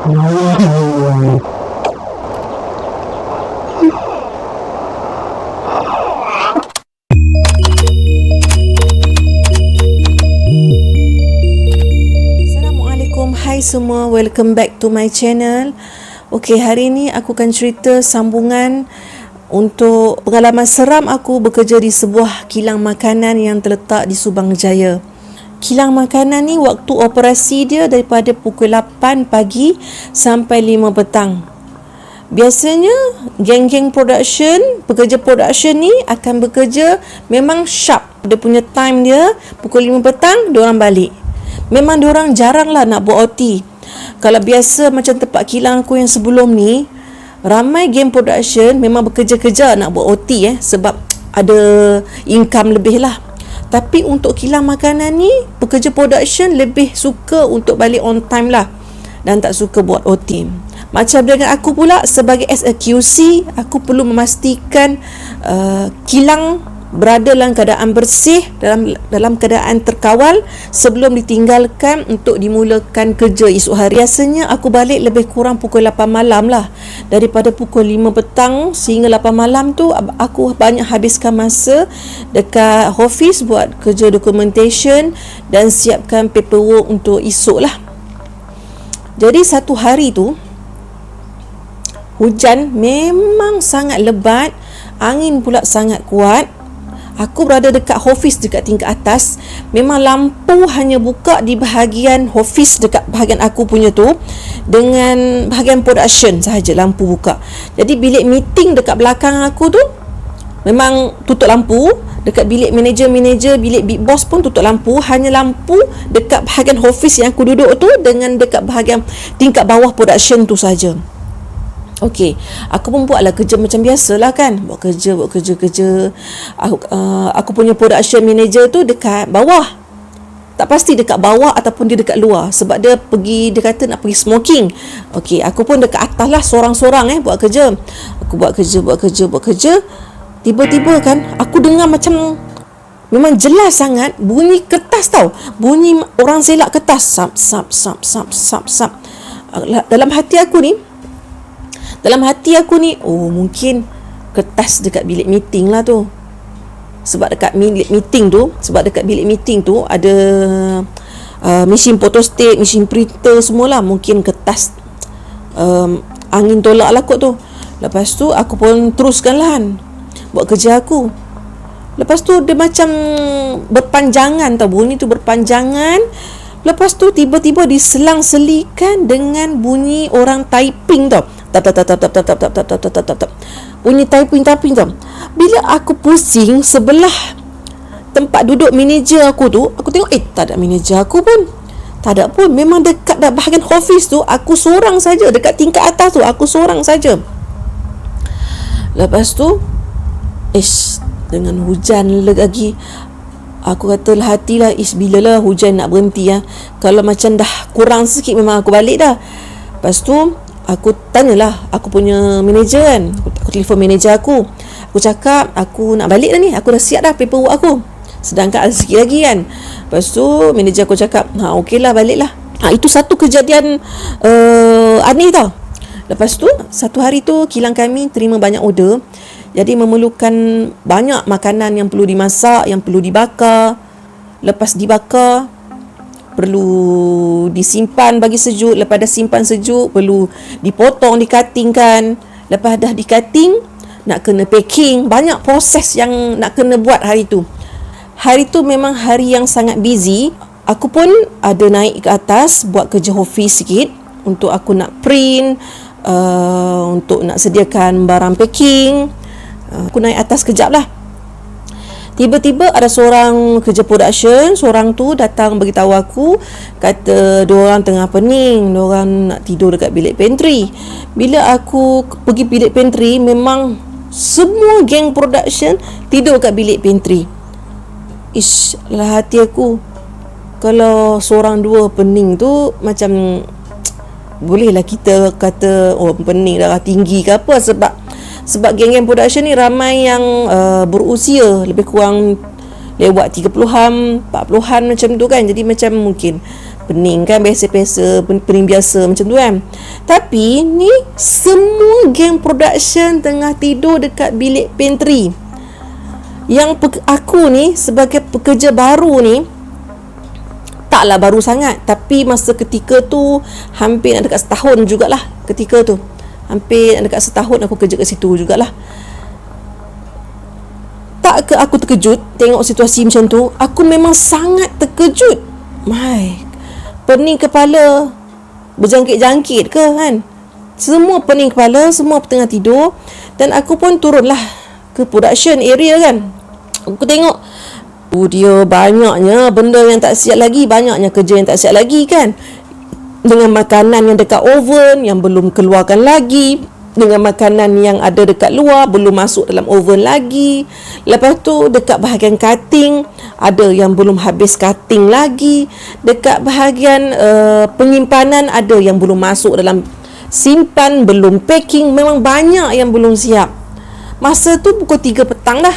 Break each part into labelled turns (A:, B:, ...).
A: Assalamualaikum, hai semua, welcome back to my channel. Okey, hari ni aku akan cerita sambungan untuk pengalaman seram aku bekerja di sebuah kilang makanan yang terletak di Subang Jaya. Kilang makanan ni waktu operasi dia daripada pukul 8 pagi sampai 5 petang. Biasanya geng-geng production, pekerja production ni akan bekerja memang sharp. Dia punya time dia pukul 5 petang diorang balik. Memang diorang jarang lah nak buat OT. Kalau biasa macam tempat kilang aku yang sebelum ni, ramai geng production memang bekerja-kerja nak buat OT sebab ada income lebih lah. Tapi untuk kilang makanan ni, pekerja production lebih suka untuk balik on time lah dan tak suka buat OT. Macam dengan aku pula, sebagai as a QC, aku perlu memastikan kilang berada dalam keadaan bersih, dalam keadaan terkawal sebelum ditinggalkan untuk dimulakan kerja esok hari. Biasanya aku balik lebih kurang pukul 8 malam lah. Daripada pukul 5 petang sehingga 8 malam tu aku banyak habiskan masa dekat office buat kerja documentation dan siapkan paperwork untuk esok lah. Jadi satu hari tu hujan memang sangat lebat, angin pula sangat kuat. Aku berada dekat office dekat tingkat atas. Memang lampu hanya buka di bahagian office dekat bahagian aku punya tu, dengan bahagian production sahaja lampu buka. Jadi bilik meeting dekat belakang aku tu memang tutup lampu. Dekat bilik manager, bilik big boss pun tutup lampu. Hanya lampu dekat bahagian office yang aku duduk tu dengan dekat bahagian tingkat bawah production tu saja. Okey, aku pun buatlah kerja macam biasalah kan. Buat kerja. Aku punya production manager tu dekat bawah. Tak pasti dekat bawah ataupun dia dekat luar, sebab dia kata nak pergi smoking. Okey, aku pun dekat atas lah sorang-sorang buat kerja. Aku buat kerja. Tiba-tiba kan aku dengar macam, memang jelas sangat bunyi kertas tau. Bunyi orang selak kertas. Sap. Dalam hati aku ni, oh mungkin kertas dekat bilik meeting lah tu. Sebab dekat bilik meeting tu ada mesin photostat, mesin printer semualah. Mungkin kertas angin tolak lah kot tu. Lepas tu aku pun teruskanlah buat kerja aku. Lepas tu dia macam berpanjangan tau, bunyi tu berpanjangan. Lepas tu tiba-tiba diselang-selikan dengan bunyi orang typing tau. Tap. Bunyi typing tau. Bila aku pusing sebelah tempat duduk manager aku tu, aku tengok tak ada manager aku pun. Tak ada pun. Memang dekat bahagian office tu aku seorang saja. Dekat tingkat atas tu aku seorang saja. Lepas tu dengan hujan lagi, aku katalah hatilah, bilalah hujan nak berhenti Kalau macam dah kurang sikit memang aku balik dah. Lepas tu aku tanyalah aku punya manager kan. Aku telefon manager aku. Aku cakap aku nak balik dah ni. Aku dah siap dah paperwork aku. Sedangkan ada sikit lagi kan. Lepas tu manager aku cakap, okey lah, balik lah. Itu satu kejadian aneh tau. Lepas tu satu hari tu kilang kami terima banyak order. Jadi memerlukan banyak makanan yang perlu dimasak, yang perlu dibakar. Lepas dibakar perlu disimpan bagi sejuk. Lepas dah simpan sejuk, perlu dipotong, dikatingkan. Lepas dah dikating, nak kena packing. Banyak proses yang nak kena buat hari tu. Hari tu memang hari yang sangat busy. Aku pun ada naik ke atas buat kerja office sikit. Untuk aku nak print, untuk nak sediakan barang packing. Aku naik atas kejap lah. Tiba-tiba ada seorang kerja production, seorang tu datang beritahu aku, kata diorang tengah pening, diorang nak tidur dekat bilik pantry. Bila aku pergi bilik pantry, memang semua geng production tidur kat bilik pantry. Lah hati aku, kalau seorang dua pening tu macam bolehlah kita kata pening darah tinggi ke apa, sebab geng-geng production ni ramai yang berusia lebih kurang lewat 30-an, 40-an macam tu kan. Jadi macam mungkin pening kan, biasa-biasa, pening biasa macam tu kan. Tapi ni semua geng production tengah tidur dekat bilik pantry. Yang aku ni sebagai pekerja baru ni, taklah baru sangat, tapi masa ketika tu hampir nak dekat setahun jugalah. Ketika tu hampir nak dekat setahun aku kerja kat situ jugalah. Tak ke aku terkejut tengok situasi macam tu? Aku memang sangat terkejut. Pening kepala, berjangkit-jangkit ke kan. Semua pening kepala, semua tengah tidur. Dan aku pun turunlah ke production area kan. Aku tengok dia banyaknya benda yang tak siap lagi, banyaknya kerja yang tak siap lagi kan. Dengan makanan yang dekat oven yang belum keluarkan lagi, dengan makanan yang ada dekat luar belum masuk dalam oven lagi. Lepas tu dekat bahagian cutting ada yang belum habis cutting lagi. Dekat bahagian penyimpanan ada yang belum masuk dalam simpan, belum packing. Memang banyak yang belum siap. Masa tu pukul 3 petang dah.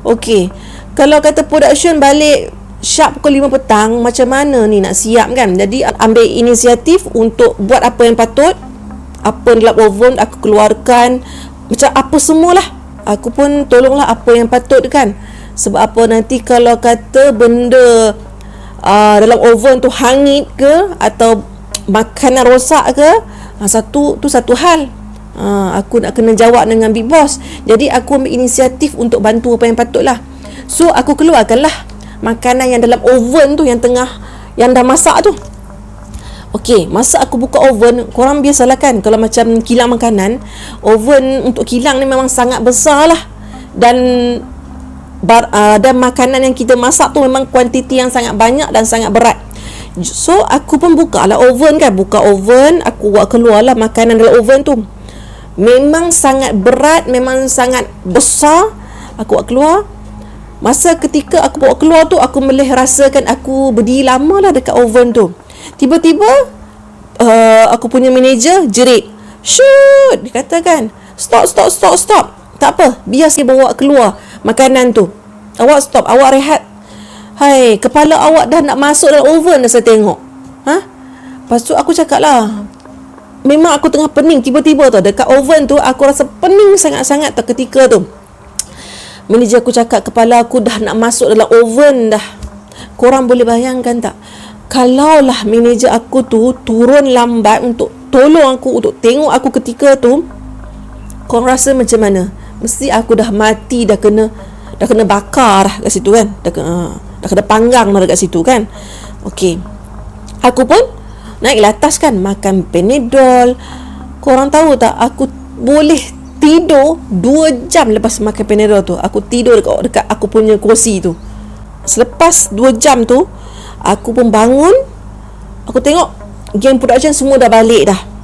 A: Okey, kalau kata production balik sharp pukul 5 petang, macam mana ni nak siap kan. Jadi ambil inisiatif untuk buat apa yang patut. Apa dalam oven aku keluarkan, macam apa semualah. Aku pun tolonglah apa yang patut kan. Sebab apa, nanti kalau kata benda dalam oven tu hangit ke atau makanan rosak ke, satu hal. Aku nak kena jawab dengan big boss. Jadi aku ambil inisiatif untuk bantu apa yang patut lah. So aku keluarkanlah makanan yang dalam oven tu, yang dah masak tu. Okey, masa aku buka oven, korang biasalah kan, kalau macam kilang makanan, oven untuk kilang ni memang sangat besar lah. Dan makanan yang kita masak tu memang kuantiti yang sangat banyak dan sangat berat. So aku pun buka lah oven kan. Buka oven, aku buat keluarlah makanan dalam oven tu. Memang sangat berat, memang sangat besar. Aku buat keluar. Masa ketika aku bawa keluar tu, aku boleh rasakan aku berdiri lama lah dekat oven tu. Tiba-tiba aku punya manager jerit, "Shoot!" Dia kata kan, Stop. Tak apa, biar saya bawa keluar makanan tu. Awak stop, awak rehat. Hai, kepala awak dah nak masuk dalam oven dah saya tengok. Lepas tu aku cakap lah, memang aku tengah pening. Tiba-tiba tu dekat oven tu aku rasa pening sangat-sangat tu ketika tu. Manager aku cakap kepala aku dah nak masuk dalam oven dah. Korang boleh bayangkan tak, kalaulah manager aku tu turun lambat untuk tolong aku, untuk tengok aku ketika tu, korang rasa macam mana? Mesti aku dah mati, dah kena bakar dah kat situ kan. Dah kena panggang dah dekat situ kan. Okey, aku pun naik atas kan, makan Panadol. Korang tahu tak, aku boleh tidur 2 jam lepas makan Panadol tu. Aku tidur dekat aku punya kursi tu. Selepas 2 jam tu, aku pun bangun. Aku tengok geng production semua dah balik dah.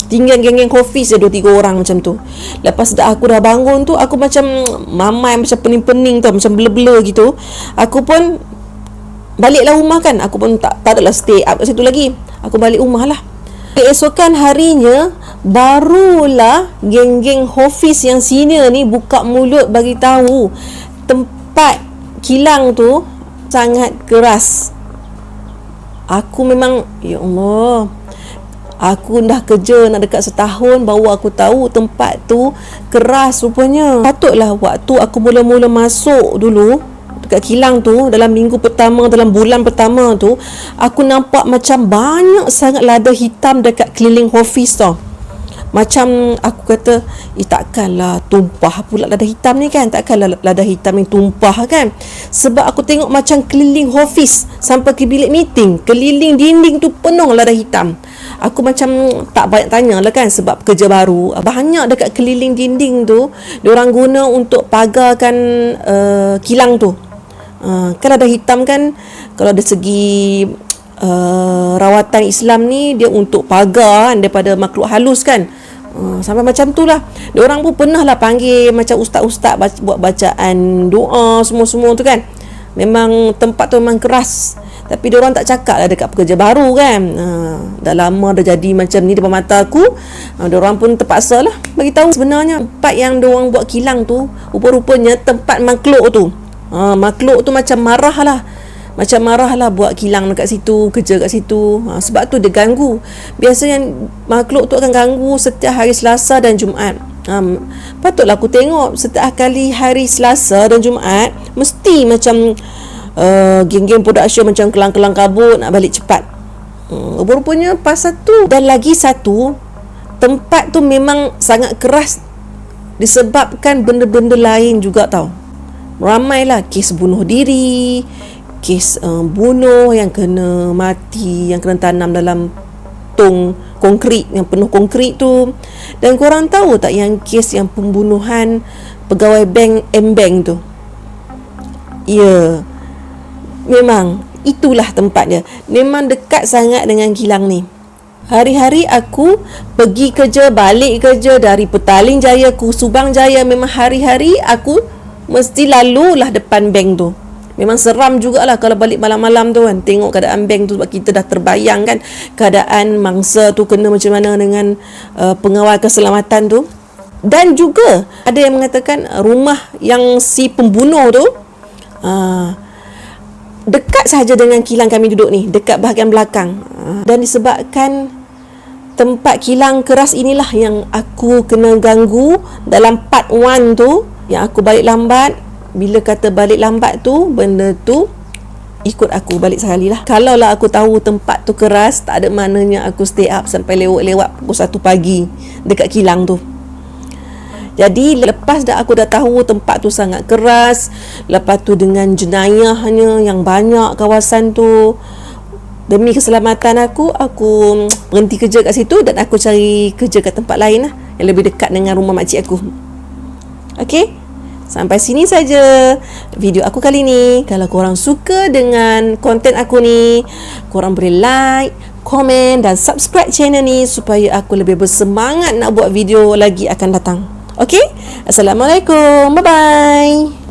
A: Tinggal geng-geng office je 2-3 orang macam tu. Lepas aku dah bangun tu, aku macam mamai, macam pening-pening tau, macam blur-blur gitu. Aku pun baliklah rumah kan. Aku pun tak adalah stay up kat situ lagi. Aku balik rumah lah. Keesokan harinya, barulah geng-geng office yang senior ni buka mulut bagi tahu tempat kilang tu sangat keras. Aku memang, ya Allah, aku dah kerja nak dekat setahun, baru aku tahu tempat tu keras rupanya. Patutlah waktu aku mula-mula masuk dulu dekat kilang tu, dalam minggu pertama, dalam bulan pertama tu, aku nampak macam banyak sangat lada hitam dekat keliling office tau. Macam aku kata, takkanlah tumpah pula lada hitam ni kan. Takkanlah lada hitam ni tumpah kan. Sebab aku tengok macam keliling office sampai ke bilik meeting, keliling dinding tu penuh lada hitam. Aku macam tak banyak tanya lah kan, sebab kerja baru. Banyak dekat keliling dinding tu diorang guna untuk pagarkan kilang tu. Kan lada hitam kan, kalau dari segi rawatan Islam ni, dia untuk pagar kan, daripada makhluk halus kan. Sampai macam tu lah. Diorang pun pernah lah panggil macam ustaz-ustaz buat bacaan doa semua-semua tu kan. Memang tempat tu memang keras. Tapi diorang tak cakap lah dekat pekerja baru kan. Dah lama dah jadi macam ni depan mata aku. Diorang pun terpaksa lah bagi tahu sebenarnya tempat yang diorang buat kilang tu rupa-rupanya tempat makhluk tu. Makhluk tu macam marah lah. macam marah lah buat kilang dekat situ, kerja kat situ. Sebab tu dia ganggu. Biasanya makhluk tu akan ganggu setiap hari Selasa dan Jumaat. Patutlah aku tengok setiap kali hari Selasa dan Jumaat mesti macam geng-geng production macam kelang-kelang kabut nak balik cepat. Rupanya pasal tu. Dan lagi satu, tempat tu memang sangat keras disebabkan benda-benda lain juga tau. Ramailah kes bunuh diri, kes bunuh yang kena mati, yang kena tanam dalam tong konkrit yang penuh konkrit tu. Dan korang tahu tak yang kes yang pembunuhan pegawai bank M-Bank tu? Ya, memang itulah tempat dia. Memang dekat sangat dengan kilang ni. Hari-hari aku pergi kerja, balik kerja, dari Petaling Jaya ke Subang Jaya, memang hari-hari aku mesti lalulah depan bank tu. Memang seram jugalah kalau balik malam-malam tu kan, tengok keadaan bank tu, sebab kita dah terbayang kan keadaan mangsa tu kena macam mana dengan pengawal keselamatan tu. Dan juga ada yang mengatakan rumah yang si pembunuh tu dekat sahaja dengan kilang kami duduk ni, dekat bahagian belakang. Dan disebabkan tempat kilang keras inilah yang aku kena ganggu dalam part 1 tu, yang aku balik lambat. Bila kata balik lambat tu, benda tu ikut aku balik sekali lah. Kalau lah aku tahu tempat tu keras, tak ada mananya aku stay up sampai lewat pukul 1 pagi dekat kilang tu. Jadi lepas aku dah tahu tempat tu sangat keras, lepas tu dengan jenayahnya yang banyak kawasan tu, demi keselamatan aku berhenti kerja kat situ dan aku cari kerja kat tempat lain lah, yang lebih dekat dengan rumah makcik aku. Okey, sampai sini saja video aku kali ni. Kalau korang suka dengan konten aku ni, korang boleh like, komen dan subscribe channel ni supaya aku lebih bersemangat nak buat video lagi akan datang. Okey, Assalamualaikum, bye bye.